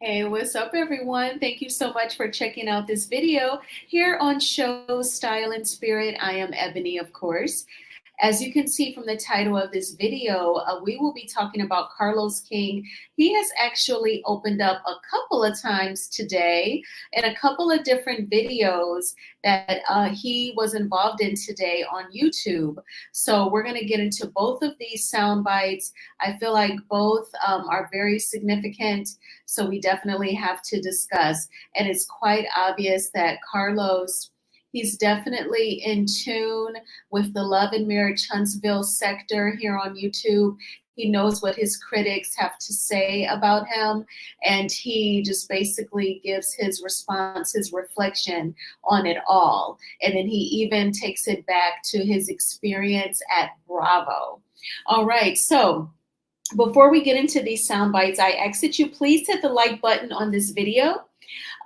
Hey, what's up, everyone? Thank you so much for checking out this video here on Show Style and Spirit. I am Ebony, of course. As you can see from the title of this video, we will be talking about Carlos King. He has actually opened up a couple of times today in a couple of different videos that he was involved in today on YouTube. So we're going to get into both of these sound bites. I feel like both are very significant, so we definitely have to discuss. And it's quite obvious that Carlos, he's definitely in tune with the Love and Marriage Huntsville sector here on YouTube. He knows what his critics have to say about him, and he just basically gives his response, his reflection on it all. And then he even takes it back to his experience at Bravo. All right, so before we get into these sound bites, I ask that you please hit the like button on this video,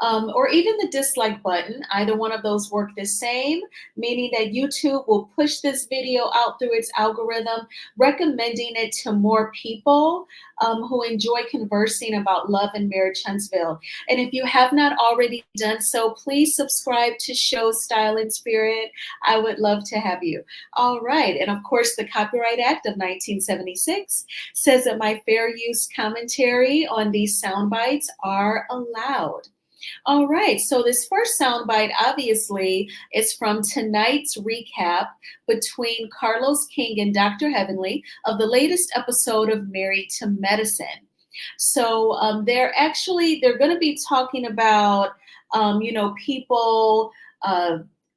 or even the dislike button. Either one of those work the same, meaning that YouTube will push this video out through its algorithm, recommending it to more people who enjoy conversing about Love and Marriage Huntsville. And if you have not already done so, please subscribe to Show Style and Spirit. I would love to have you. All right. And of course, the Copyright Act of 1976 says that my fair use commentary on these sound bites are allowed. All right, so this first soundbite obviously is from tonight's recap between Carlos King and Dr. Heavenly of the latest episode of Married to Medicine. So they're going to be talking about people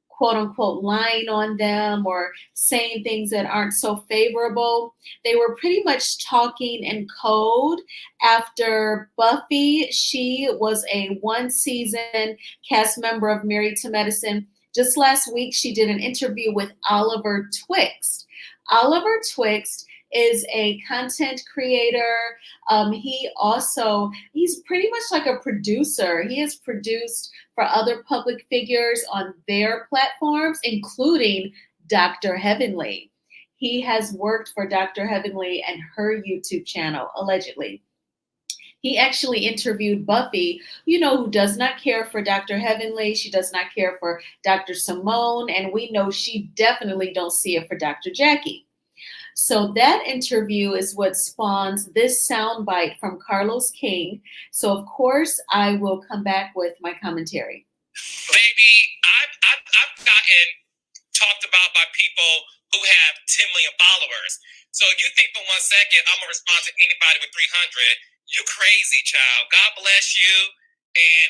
quote unquote lying on them or saying things that aren't so favorable. They were pretty much talking in code after Buffy. She was a one season cast member of Married to Medicine. Just last week, she did an interview with Oliver Twixt. Oliver Twixt is a content creator. He's pretty much like a producer. He has produced for other public figures on their platforms, including Dr. Heavenly. He has worked for Dr. Heavenly and her YouTube channel, allegedly. He actually interviewed Buffy, who does not care for Dr. Heavenly. She does not care for Dr. Simone, and we know she definitely don't see it for Dr. Jackie. So that interview is what spawns this soundbite from Carlos King. So of course I will come back with my commentary. Baby, I've gotten talked about by people who have 10 million followers. So you think for 1 second I'm gonna respond to anybody with 300? You crazy, child. God bless you, and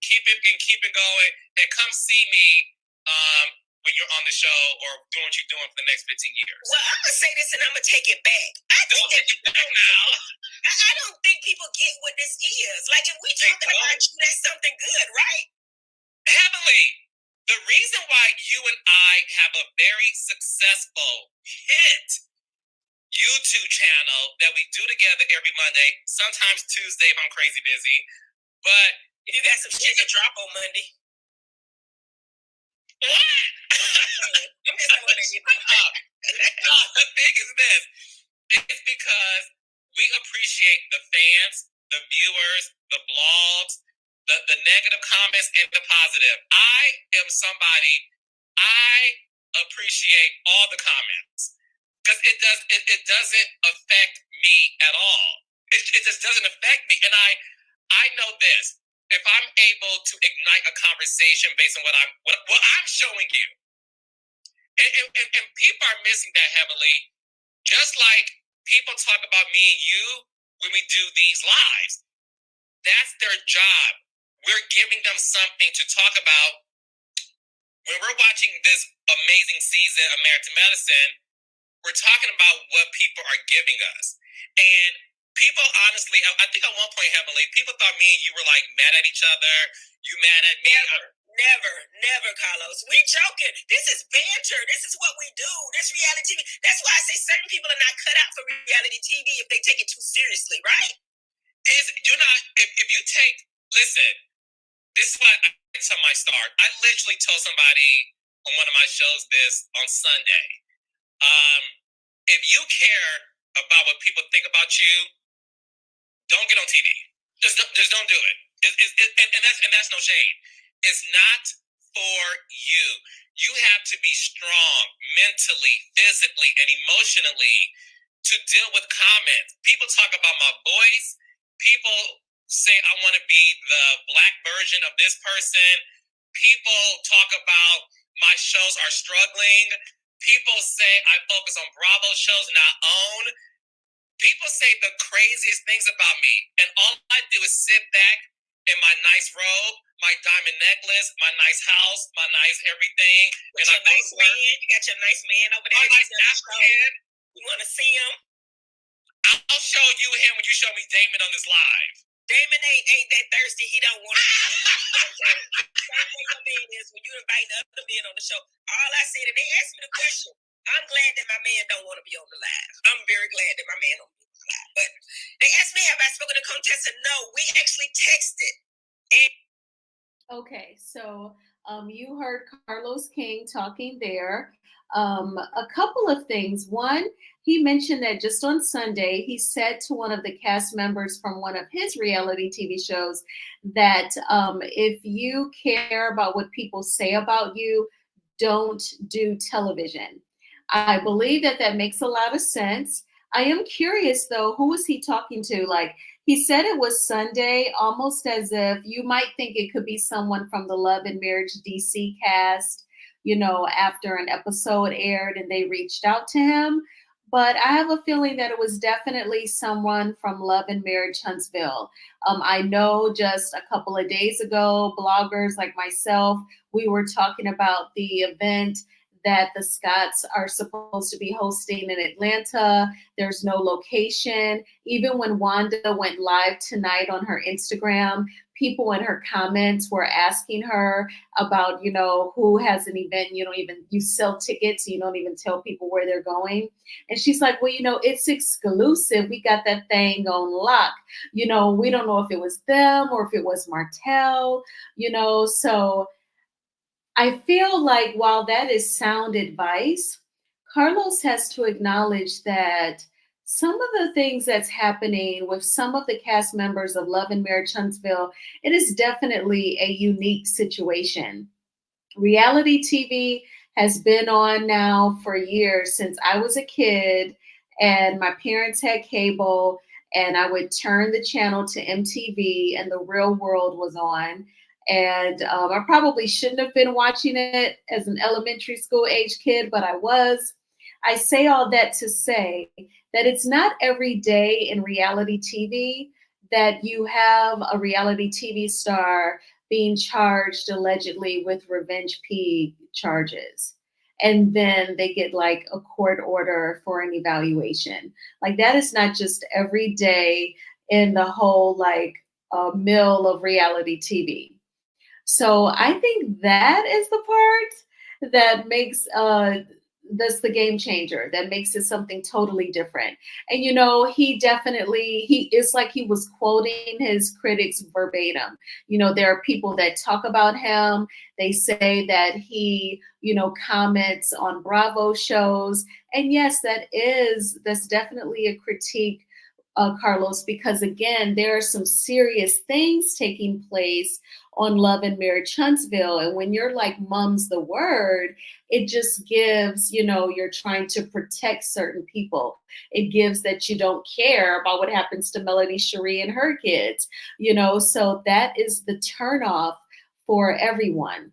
keep it going, and come see me when you're on the show or doing what you're doing for the next 15 years. Well, I'm gonna say this and I'm gonna take it back. Don't take it back now. I don't think people get what this is. Like, if we talking about you, that's something good, right? Heavenly, the reason why you and I have a very successful hit YouTube channel that we do together every Monday, sometimes Tuesday if I'm crazy busy, but you got some shit to drop on Monday. What? I'm just the thing is this. It's because we appreciate the fans, the viewers, the blogs, the negative comments, and the positive. I am somebody, I appreciate all the comments. Because it doesn't affect me at all. It just doesn't affect me. And I know this. If I'm able to ignite a conversation based on what I'm showing you, and people are missing that heavily, just like people talk about me and you when we do these lives. That's their job. We're giving them something to talk about. When we're watching this amazing season of Married to Medicine, we're talking about what people are giving us. And people, honestly, I think at one point, Heavenly, people thought me and you were like mad at each other. You mad at me? Never, Carlos. We joking. This is banter. This is what we do. This reality TV. That's why I say certain people are not cut out for reality TV if they take it too seriously, right? If you take, listen, this is what I tell my start. I literally told somebody on one of my shows this on Sunday. If you care about what people think about you, don't get on TV. Just don't do it. And that's no shade. It's not for you. You have to be strong mentally, physically, and emotionally to deal with comments. People talk about my voice. People say I want to be the black version of this person. People talk about my shows are struggling. People say I focus on Bravo shows, not OWN. People say the craziest things about me, and all I do is sit back in my nice robe, my diamond necklace, my nice house, my nice everything, and your nice man. You got your nice man over there. My nice African. You want to see him? I'll show you him when you show me Damon on this live. Damon ain't that thirsty. He don't want to. Same way your man is when you invite other men on the show. All I said, and they asked me the question. I'm glad that my man don't want to be on the live. I'm very glad that my man don't want to be on the live. But they asked me, have I spoken to Contessa? No, we actually texted. Okay, so you heard Carlos King talking there. A couple of things. One, he mentioned that just on Sunday, he said to one of the cast members from one of his reality TV shows that if you care about what people say about you, don't do television. I believe that that makes a lot of sense. I am curious though, who was he talking to? Like, he said it was Sunday, almost as if you might think it could be someone from the Love and Marriage DC cast, after an episode aired and they reached out to him. But I have a feeling that it was definitely someone from Love and Marriage Huntsville. I know just a couple of days ago, bloggers like myself, we were talking about the event that the Scotts are supposed to be hosting in Atlanta. There's no location. Even when Wanda went live tonight on her Instagram, people in her comments were asking her about, who has an event. You sell tickets, you don't even tell people where they're going. And she's like, well, it's exclusive. We got that thing on lock. We don't know if it was them or if it was Martell, so I feel like while that is sound advice, Carlos has to acknowledge that some of the things that's happening with some of the cast members of Love and Marriage Huntsville, it is definitely a unique situation. Reality TV has been on now for years, since I was a kid and my parents had cable, and I would turn the channel to MTV and The Real World was on. And I probably shouldn't have been watching it as an elementary school age kid, but I was. I say all that to say that it's not every day in reality TV that you have a reality TV star being charged allegedly with revenge P charges. And then they get like a court order for an evaluation. Like, that is not just every day in the whole mill of reality TV. So I think that is the part that makes that's the game changer, that makes it something totally different. And he it's like he was quoting his critics verbatim. There are people that talk about him. They say that he comments on Bravo shows. And yes, that's definitely a critique, Carlos, because again, there are some serious things taking place on Love and Marriage Huntsville. And when you're like, mum's the word, it just gives, you're trying to protect certain people. It gives that you don't care about what happens to Melanie Cherie and her kids, so that is the turnoff for everyone.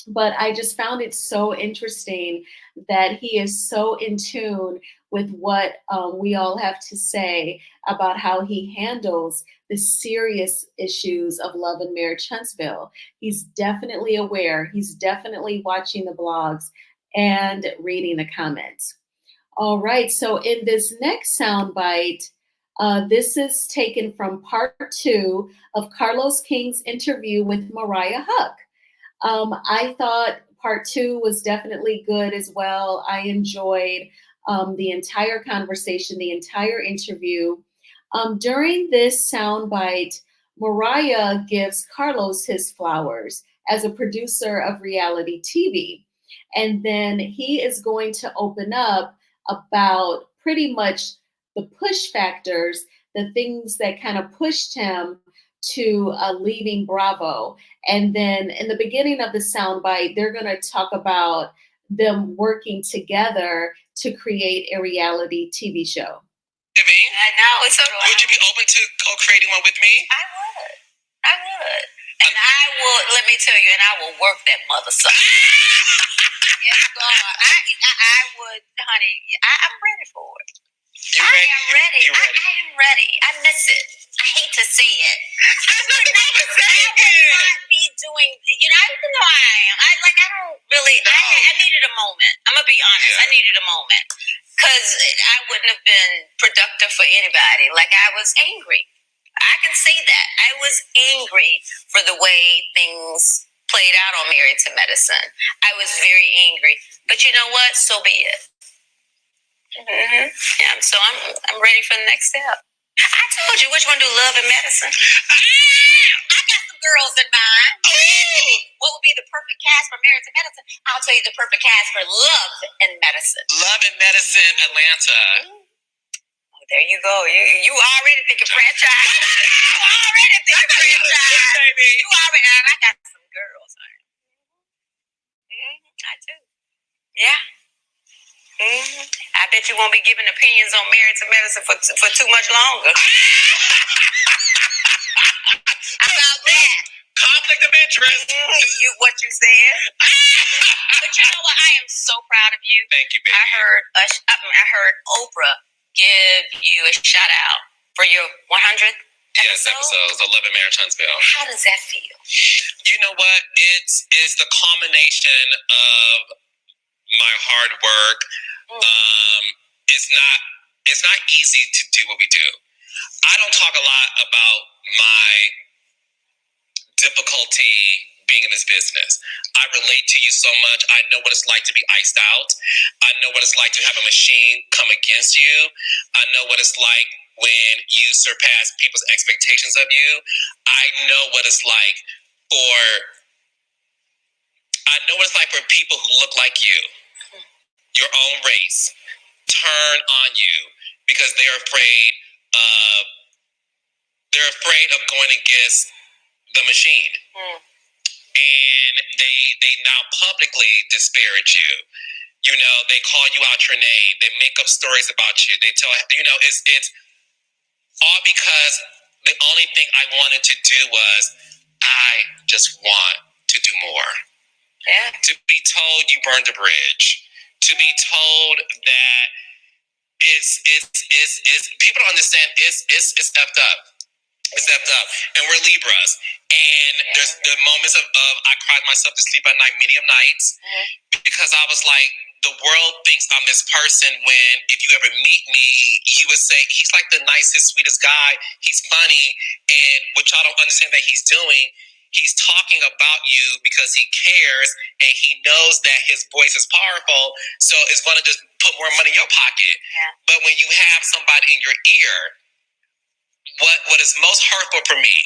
But I just found it so interesting that he is so in tune with what we all have to say about how he handles the serious issues of Love and Marriage Huntsville. He's definitely aware. He's definitely watching the blogs and reading the comments. All right. So in this next soundbite, this is taken from part 2 of Carlos King's interview with Mariah Huq. I thought part 2 was definitely good as well. I enjoyed the entire conversation, the entire interview. During this soundbite, Mariah gives Carlos his flowers as a producer of reality TV. And then he is going to open up about pretty much the push factors the things that kind of pushed him to leaving Bravo. And then in the beginning of the soundbite, they're going to talk about them working together to create a reality TV show. I know. So would you be open to co-creating one with me? I would. And I will, let me tell you, and I will work that mother sucker. Yes, God. I would, honey, I'm ready for it. You ready? I am ready. You ready? I am ready. I miss it. I hate to say it. There's nothing wrong with saying I would it. not be doing, even though I am. I don't really, No. I needed a moment. I'm going to be honest. Yeah. I needed a moment. Because I wouldn't have been productive for anybody. Like, I was angry. I can say that. I was angry for the way things played out on Married to Medicine. I was very angry. But you know what? So be it. Mm-hmm. Yeah, so I'm ready for the next step. I told you which one do love and medicine. I got some girls in mind. What would be the perfect cast for Married to Medicine? I'll tell you the perfect cast for Love and Medicine. Love and Medicine Atlanta. Oh, there you go. You already thinking franchise. You already thinking franchise. You already. And I got some girls. I do. Yeah. I bet you won't be giving opinions on Married to Medicine for too much longer. How about that? Conflict of interest. What you said. But you know what? I am so proud of you. Thank you, baby. I heard Oprah give you a shout out for your 100th episodes of Love and Marriage Huntsville. How does that feel? You know what? It's the culmination of my hard work. It's not easy to do what we do. I don't talk a lot about my difficulty being in this business. I relate to you so much. I know what it's like to be iced out. I know what it's like to have a machine come against you. I know what it's like when you surpass people's expectations of you. I know what it's like for people who look like you, your own race, turn on you because they're afraid of going against the machine. And they now publicly disparage you. You know, they call you out your name. They make up stories about you. They tell, it's all because the only thing I wanted to do was I just want to do more. Yeah. To be told you burned a bridge. To be told that it's people don't understand it's effed up. It's effed up. And we're Libras. And there's the moments of I cried myself to sleep at night, medium nights, because I was like, the world thinks I'm this person when if you ever meet me, you would say, he's like the nicest, sweetest guy. He's funny. And what y'all don't understand that he's doing, he's talking about you because he cares and he knows that his voice is powerful. So it's going to just put more money in your pocket. Yeah. But when you have somebody in your ear, what is most hurtful for me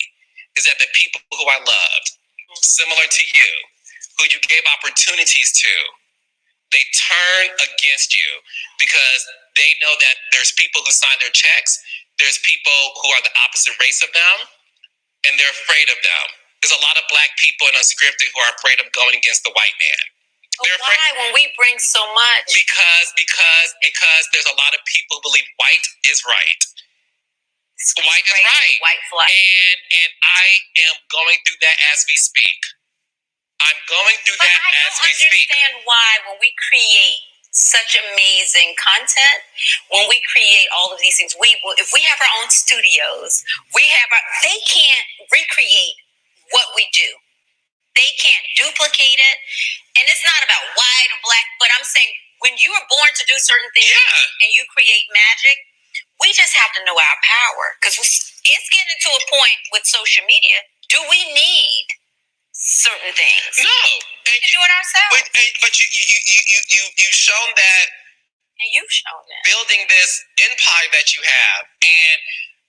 is that the people who I loved, similar to you, who you gave opportunities to, they turn against you because they know that there's people who sign their checks, there's people who are the opposite race of them, and they're afraid of them. There's a lot of black people in unscripted who are afraid of going against the white man. But why when we bring so much? Because there's a lot of people who believe white is right. White is right. White flag. And I am going through that as we speak. I'm going through that as we speak. I don't understand why when we create such amazing content, when we create all of these things, if we have our own studios, they can't recreate what we do. They can't duplicate it. And it's not about white or black, but I'm saying when you are born to do certain things and you create magic, we just have to know our power. Because it's getting to a point with social media. Do we need certain things? No. We can do it ourselves. But you've shown that. And you've shown that. Building this empire that you have. And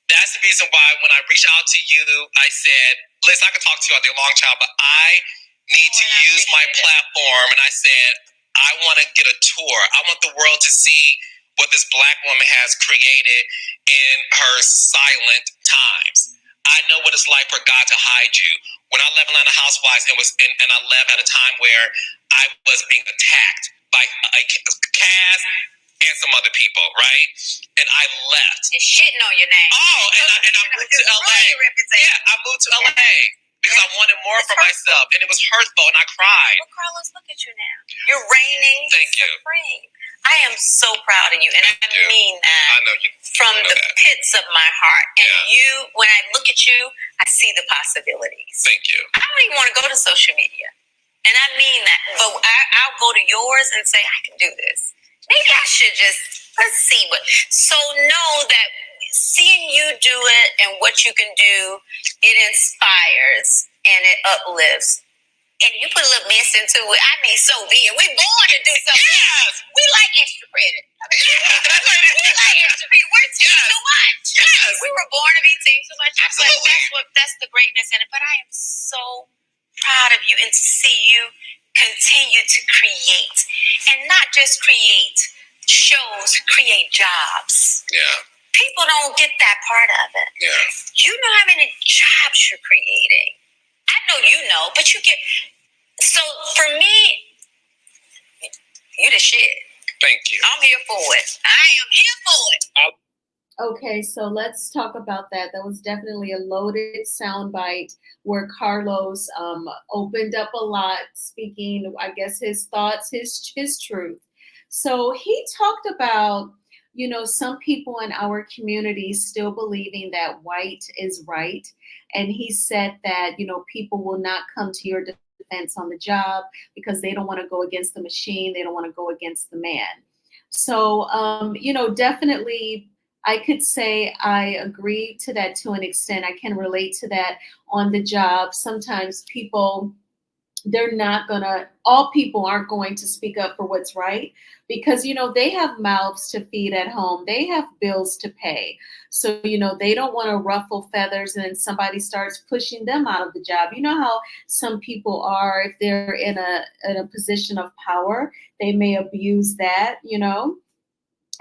that's the reason why when I reached out to you, I said, listen, I could talk to you all day long, child, but I need to use my platform. And I said, I want to get a tour. I want the world to see what this Black woman has created in her silent times. I know what it's like for God to hide you. When I left Atlanta Housewives and I left at a time where I was being attacked by a cast and some other people, right? And I left. And shitting on your name. Oh, and I moved to LA. Yeah, I moved to LA because I wanted more for myself, and it was hurtful, and I cried. Well, Carlos, look at you now. You're reigning supreme. I am so proud of you, and I mean that. I know you from the pits of my heart. And you, when I look at you, I see the possibilities. Thank you. I don't even want to go to social media, and I mean that. But I'll go to yours and say I can do this. Maybe I should let's see what. So know that seeing you do it and what you can do, it inspires and it uplifts. And you put a little mess into it. I mean, so be it. We're born to do something. Yes. We like extra credit. We like extra credit. We're too much. Yes. We were born to be team too much. Absolutely. That's the greatness in it. But I am so proud of you and to see you continue to create. And not just create shows, create jobs. Yeah. People don't get that part of it. Yeah. You know how many jobs you're creating. I know you know, but you get. So for me, you the shit. Thank you. I'm here for it. I am here for it. Okay, so let's talk about that. That was definitely a loaded soundbite where Carlos opened up a lot, speaking, I guess, his thoughts, his truth. So he talked about, some people in our community still believing that white is right. And he said that, people will not come to your defense on the job because they don't want to go against the machine. They don't want to go against the man. So, definitely I could say I agree to that to an extent. I can relate to that on the job. Sometimes people, all people aren't going to speak up for what's right because, they have mouths to feed at home. They have bills to pay. So, they don't want to ruffle feathers and then somebody starts pushing them out of the job. You know how some people are, if they're in a position of power, they may abuse that,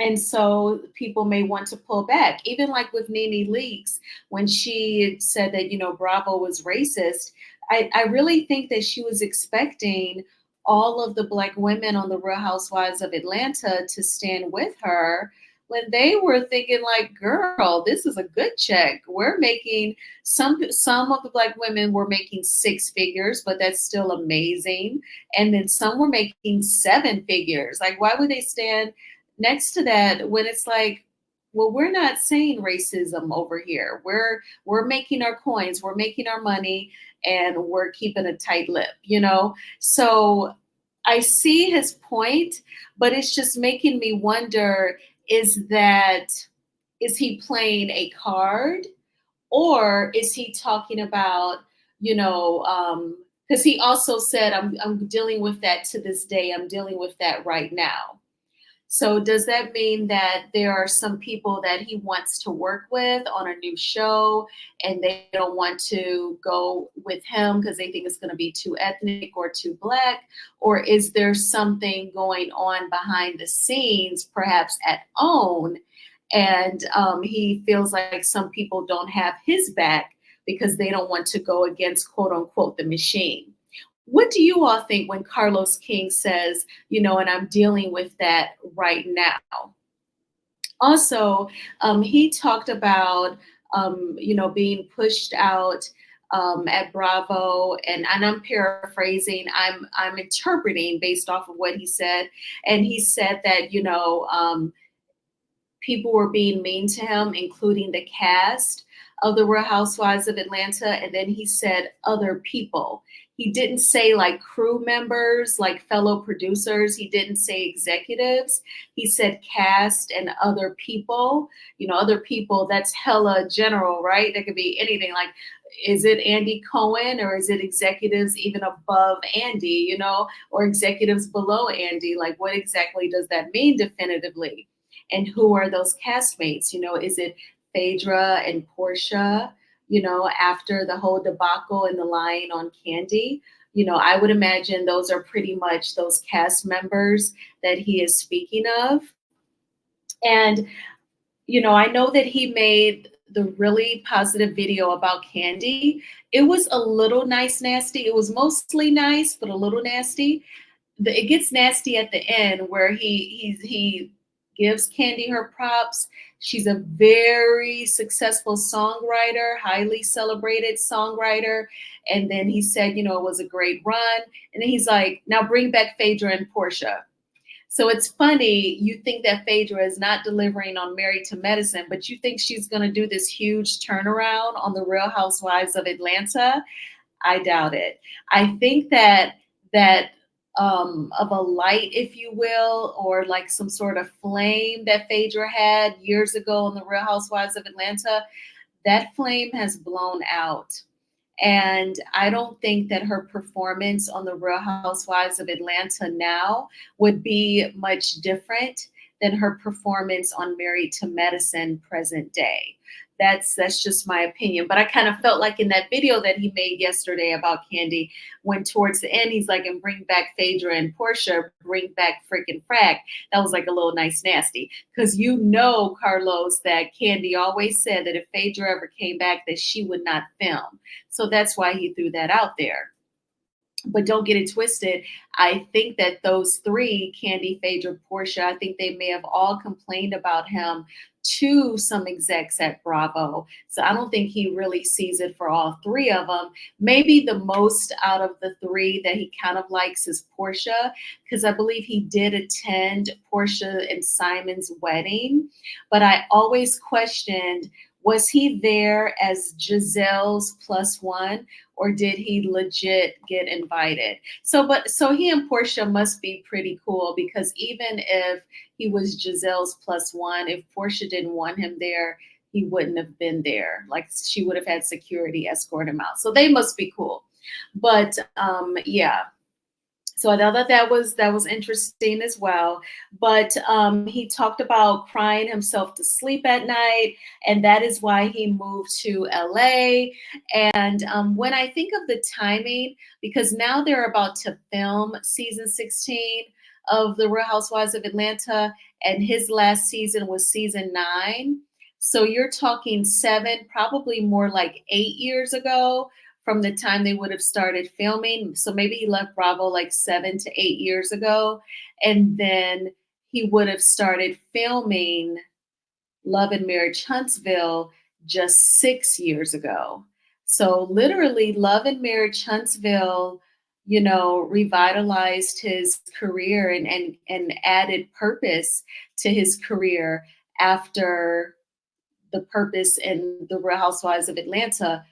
And so people may want to pull back. Even like with Nene Leakes, when she said that, Bravo was racist, I really think that she was expecting all of the Black women on the Real Housewives of Atlanta to stand with her when they were thinking like, girl, this is a good check. We're making, some of the Black women were making 6 figures, but that's still amazing. And then some were making 7 figures. Like, why would they stand next to that when it's like, well, we're not saying racism over here. We're making our coins, we're making our money, and we're keeping a tight lip, So I see his point, but it's just making me wonder, is he playing a card, or is he talking about, because he also said, I'm dealing with that to this day. I'm dealing with that right now. So does that mean that there are some people that he wants to work with on a new show and they don't want to go with him because they think it's going to be too ethnic or too Black? Or is there something going on behind the scenes, perhaps at OWN, and he feels like some people don't have his back because they don't want to go against, quote unquote, the machine? What do you all think when Carlos King says, and I'm dealing with that right now? Also, he talked about, being pushed out at Bravo, and I'm paraphrasing. I'm interpreting based off of what he said, and he said that people were being mean to him, including the cast of the Real Housewives of Atlanta, and then he said other people. He didn't say like crew members, like fellow producers. He didn't say executives. He said cast and other people. Other people, that's hella general, right? That could be anything. Like, is it Andy Cohen, or is it executives even above Andy, or executives below Andy? Like, what exactly does that mean definitively? And who are those castmates? Is it Phaedra and Portia? After the whole debacle and the lying on Candy, I would imagine those are pretty much those cast members that he is speaking of. And I know that he made the really positive video about Candy. It was a little nice, nasty. It was mostly nice, but a little nasty. It gets nasty at the end where he gives Candy her props. She's a very successful songwriter, highly celebrated songwriter. And then he said, it was a great run. And then he's like, now bring back Phaedra and Portia. So it's funny, you think that Phaedra is not delivering on Married to Medicine, but you think she's going to do this huge turnaround on the Real Housewives of Atlanta. I doubt it. I think that of a light, if you will, or like some sort of flame that Phaedra had years ago on the Real Housewives of Atlanta, that flame has blown out. And I don't think that her performance on the Real Housewives of Atlanta now would be much different than her performance on Married to Medicine present day. That's just my opinion. But I kind of felt like in that video that he made yesterday about Candy, when towards the end he's like, and bring back Phaedra and Portia, bring back frickin' Frack. That was like a little nice nasty. Because Carlos, that Candy always said that if Phaedra ever came back, that she would not film. So that's why he threw that out there. But don't get it twisted. I think that those three, Candy, Phaedra, Portia, I think they may have all complained about him to some execs at Bravo. So I don't think he really sees it for all three of them. Maybe the most out of the three that he kind of likes is Portia, because I believe he did attend Portia and Simon's wedding. But I always questioned, was he there as Giselle's plus one, or did he legit get invited? So he and Portia must be pretty cool, because even if he was Giselle's plus one, if Portia didn't want him there, he wouldn't have been there. Like, she would have had security escort him out. So they must be cool. But yeah. So I thought that was interesting as well. But he talked about crying himself to sleep at night, and that is why he moved to LA. And when I think of the timing, because now they're about to film season 16 of The Real Housewives of Atlanta, and his last season was season 9. So you're talking 7, probably more like 8 years ago from the time they would have started filming. So maybe he left Bravo like 7 to 8 years ago. And then he would have started filming Love and Marriage Huntsville just 6 years ago. So literally, Love and Marriage Huntsville, revitalized his career and added purpose to his career after the purpose in the Real Housewives of Atlanta,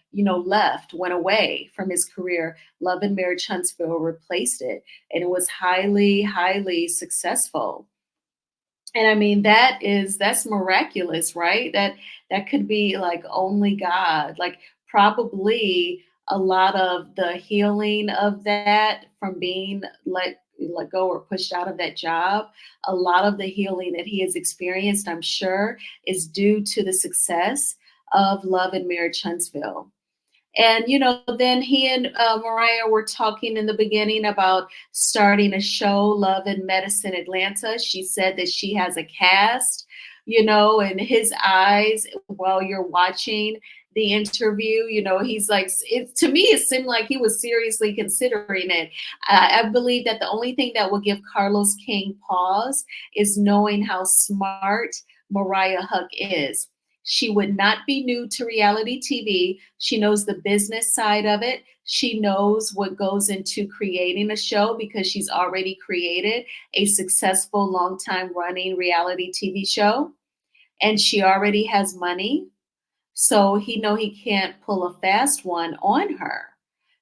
went away from his career. Love and Marriage Huntsville replaced it, and it was highly, highly successful. And I mean, that's miraculous, right? That could be like only God. Like, probably a lot of the healing of that from being let go or pushed out of that job, a lot of the healing that he has experienced, I'm sure, is due to the success of Love and Marriage Huntsville. And, then he and Mariah were talking in the beginning about starting a show, Love and Medicine Atlanta. She said that she has a cast, in his eyes while you're watching the interview, he's like, to me, it seemed like he was seriously considering it. I believe that the only thing that will give Carlos King pause is knowing how smart Mariah Huq is. She would not be new to reality TV. She knows the business side of it. She knows what goes into creating a show, because she's already created a successful, long-time running reality TV show. And she already has money. So he can't pull a fast one on her.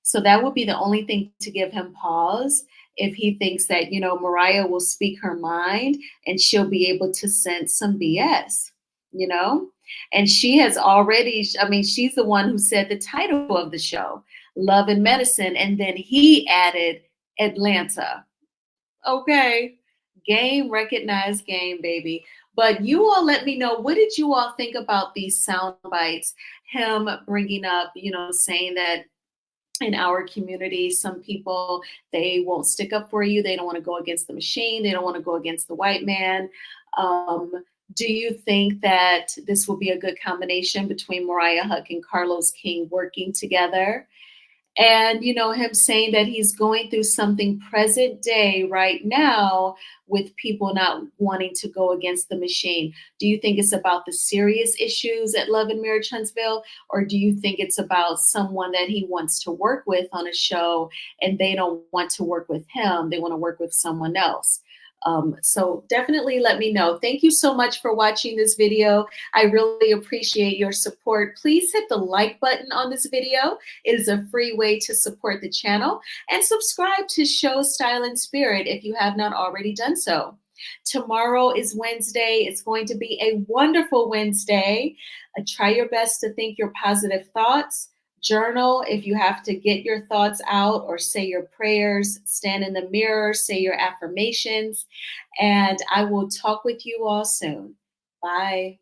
So that would be the only thing to give him pause, if he thinks that, Mariah will speak her mind and she'll be able to sense some BS, And she has already, I mean, she's the one who said the title of the show, Love and Medicine. And then he added Atlanta. Okay. Game, recognized game, baby. But you all let me know, what did you all think about these sound bites? Him bringing up, saying that in our community, some people, they won't stick up for you. They don't want to go against the machine. They don't want to go against the white man. Do you think that this will be a good combination between Mariah Huq and Carlos King working together? And, him saying that he's going through something present day right now with people not wanting to go against the machine. Do you think it's about the serious issues at Love and Marriage Huntsville? Or do you think it's about someone that he wants to work with on a show and they don't want to work with him? They want to work with someone else. So definitely let me know. Thank you so much for watching this video. I really appreciate your support. Please hit the like button on this video. It is a free way to support the channel, and subscribe to Show Style and Spirit if you have not already done so. Tomorrow is Wednesday. It's going to be a wonderful Wednesday. Try your best to think your positive thoughts. Journal if you have to get your thoughts out, or say your prayers. Stand in the mirror, say your affirmations, and I will talk with you all soon. Bye.